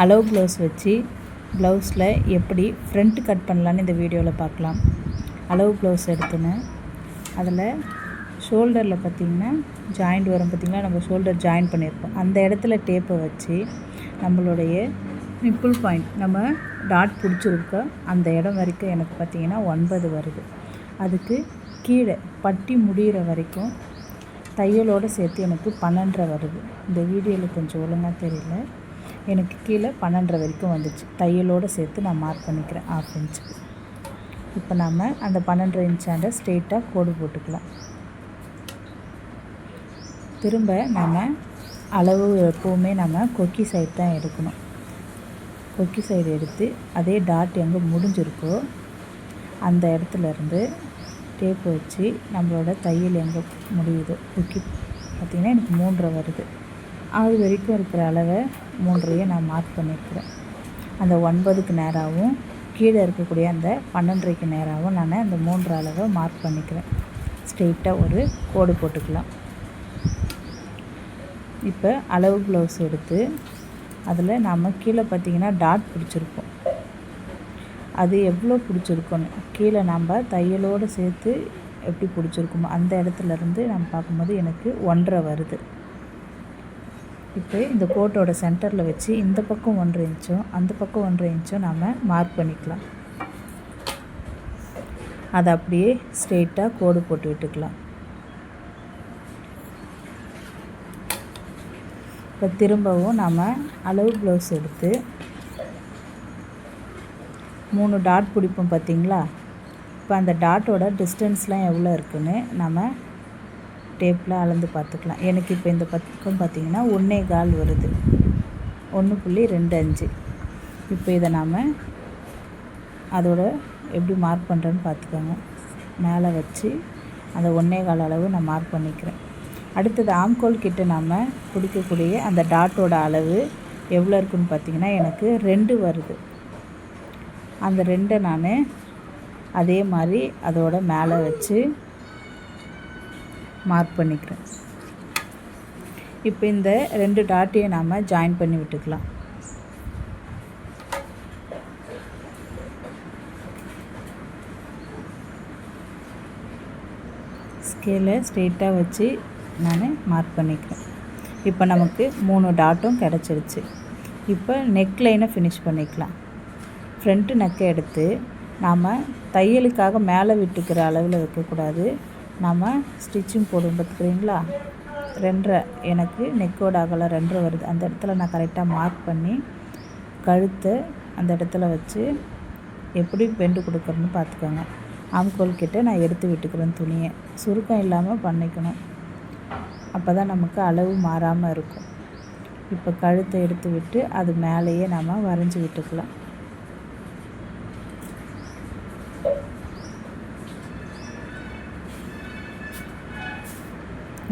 அளவு ப்ளவுஸ் வச்சு ப்ளவுஸில் எப்படி ஃப்ரண்ட் கட் பண்ணலான்னு இந்த வீடியோவில் பார்க்கலாம். அளவு ப்ளவுஸ் எடுத்துன்னு அதில் ஷோல்டரில் பார்த்திங்கன்னா ஜாயிண்ட் வரும். பார்த்திங்கன்னா நம்ம ஷோல்டர் ஜாயின் பண்ணியிருப்போம். அந்த இடத்துல டேப்பை வச்சு நம்மளுடைய நிப்பிள் பாயிண்ட் நம்ம டாட் பிடிச்சிருக்க அந்த இடம் வரைக்கும் எனக்கு பார்த்திங்கன்னா 9 வருது. அதுக்கு கீழே பட்டி முடிகிற வரைக்கும் தையலோடு சேர்த்து எனக்கு 12 வருது. இந்த வீடியோவில் கொஞ்சம் ஒழுங்காக தெரியல. எனக்கு கீழே 12 வரைக்கும் வந்துச்சு. தையலோடு சேர்த்து நான் மார்க் பண்ணிக்கிறேன் 1/2 இன்ச்சுக்கு. இப்போ நம்ம அந்த 12 இன்ச்சாண்ட ஸ்ட்ரெயிட்டாக கோடு போட்டுக்கலாம். திரும்ப நம்ம அளவு எப்போவுமே நம்ம கொக்கி சைடு தான் எடுக்கணும். கொக்கி சைடு எடுத்து அதே டாட் எங்கே முடிஞ்சிருக்கோ அந்த இடத்துலேருந்து டேப்பு வச்சு நம்மளோட தையல் எங்கே முடியுதோ கொக்கி பார்த்திங்கன்னா எனக்கு 3.5 வருது. அது வரைக்கும் இருக்கிற அளவை 3.5 நான் மார்க் பண்ணியிருக்கிறேன். அந்த 9க்கு நேராகவும் கீழே இருக்கக்கூடிய அந்த 12.5க்கு நேராகவும் நான் அந்த 3 அளவை மார்க் பண்ணிக்கிறேன். ஸ்ட்ரெயிட்டாக ஒரு கோடு போட்டுக்கலாம். இப்போ அளவு ப்ளவுஸ் எடுத்து அதில் நாம் கீழே பார்த்திங்கன்னா டாட் பிடிச்சிருப்போம். அது எவ்வளோ பிடிச்சிருக்கணும் கீழே நம்ம தையலோடு சேர்த்து எப்படி பிடிச்சிருக்குமோ அந்த இடத்துலேருந்து நம்ம பார்க்கும்போது எனக்கு 1.5 வருது. இப்போ இந்த கோட்டோட சென்டரில் வச்சு இந்த பக்கம் 1.5 இன்ச்சும் அந்த பக்கம் 1.5 இன்ச்சும் நம்ம மார்க் பண்ணிக்கலாம். அதை அப்படியே ஸ்ட்ரெயிட்டாக கோடு போட்டு விட்டுக்கலாம். இப்போ திரும்பவும் நம்ம அளவு ப்ளவுஸ் எடுத்து 3 டாட் பிடிப்போம் பார்த்திங்களா. இப்போ அந்த டாட்டோட டிஸ்டன்ஸ்லாம் எவ்வளோ இருக்குதுன்னு நம்ம டேப்பில் அளந்து பார்த்துக்கலாம். எனக்கு இப்போ இந்த பக்கம் பார்த்திங்கன்னா 1.25 வருது. 1.25. இப்போ இதை நாம் அதோட எப்படி மார்க் பண்ணுறேன்னு பார்த்துக்கோங்க. மேலே வச்சு அந்த 1.25 அளவு நான் மார்க் பண்ணிக்கிறேன். அடுத்தது ஆம்கோல் கிட்ட நம்ம பிடிக்கக்கூடிய அந்த டாட்டோட அளவு எவ்வளோ இருக்குதுன்னு பார்த்திங்கன்னா எனக்கு 2 வருது. அந்த 2 நான் அதே மாதிரி அதோட மேலே வச்சு மார்க் பண்ணிக்கிறேன். இப்போ இந்த 2 டாட்டையும் நாம் ஜாயின் பண்ணி விட்டுக்கலாம். ஸ்கேலை ஸ்ட்ரெயிட்டாக வச்சு நான் மார்க் பண்ணிக்கிறேன். இப்போ நமக்கு 3 டாட்டும் கிடச்சிருச்சு. இப்போ நெக் லைனை ஃபினிஷ் பண்ணிக்கலாம். ஃப்ரண்ட்டு நெக்கை எடுத்து நாம் தையலுக்காக மேலே விட்டுக்கிற அளவில் வைக்கக்கூடாது. நம்ம ஸ்டிச்சிங் போடும் பார்த்துக்கிறீங்களா 2.5 எனக்கு நெக்கோட அகலம் 2.5 வருது. அந்த இடத்துல நான் கரெக்டாக மார்க் பண்ணி கழுத்தை அந்த இடத்துல வச்சு எப்படி பெண்டு கொடுக்குறேன்னு பார்த்துக்கோங்க. ஆம்கோல் கிட்ட நான் எடுத்து விட்டுக்கிறேன். துணியை சுருக்கம் இல்லாமல் பண்ணிக்கணும். அப்போ தான் நமக்கு அளவு மாறாமல் இருக்கும். இப்போ கழுத்தை எடுத்து விட்டு அது மேலேயே நம்ம வரைஞ்சி விட்டுக்கலாம்.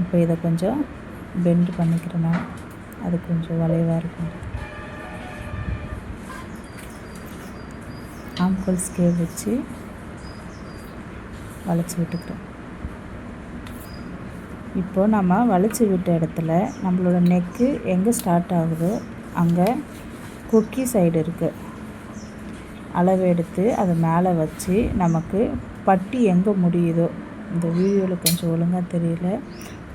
இப்போ இதை கொஞ்சம் பெண்ட் பண்ணிக்கிறேன். நான் அது கொஞ்சம் வளைவாக இருக்கும். ஆம்கோல் ஸ்கேல் வச்சு வளைச்சி விட்டுக்கிறேன். இப்போது நம்ம வளைச்சி விட்ட இடத்துல நம்மளோட நெக்கு எங்கே ஸ்டார்ட் ஆகுதோ அங்கே கொக்கி சைடு இருக்குது. அளவு எடுத்து அதை மேலே வச்சு நமக்கு பட்டி எங்கே முடியுதோ, இந்த வீடியோவில் கொஞ்சம் ஒழுங்காக தெரியல,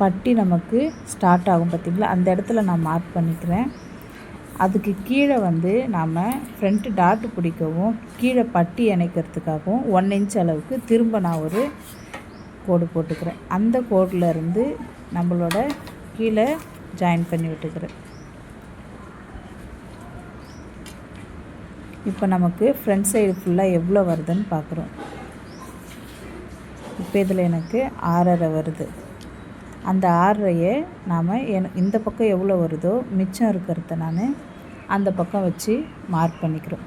பட்டி நமக்கு ஸ்டார்ட் ஆகும் பார்த்திங்களா, அந்த இடத்துல நான் மார்க் பண்ணிக்கிறேன். அதுக்கு கீழே நாம் ஃப்ரண்ட்டு டாட்டு பிடிக்கவும் கீழே பட்டி இணைக்கிறதுக்காகவும் 1 இன்ச் அளவுக்கு திரும்ப நான் ஒரு கோடு போட்டுக்கிறேன். அந்த கோடில் இருந்து நம்மளோட கீழே ஜாயின் பண்ணி விட்டுக்கிறேன். இப்போ நமக்கு ஃப்ரண்ட் சைடு ஃபுல்லாக எவ்வளோ வருதுன்னு பார்க்குறோம். இப்போ இதில் எனக்கு 6.5 வருது. அந்த 6.5 நாம் இந்த பக்கம் எவ்வளோ வருதோ மிச்சம் இருக்கிறத நான் அந்த பக்கம் வச்சு மார்க் பண்ணிக்கிறோம்.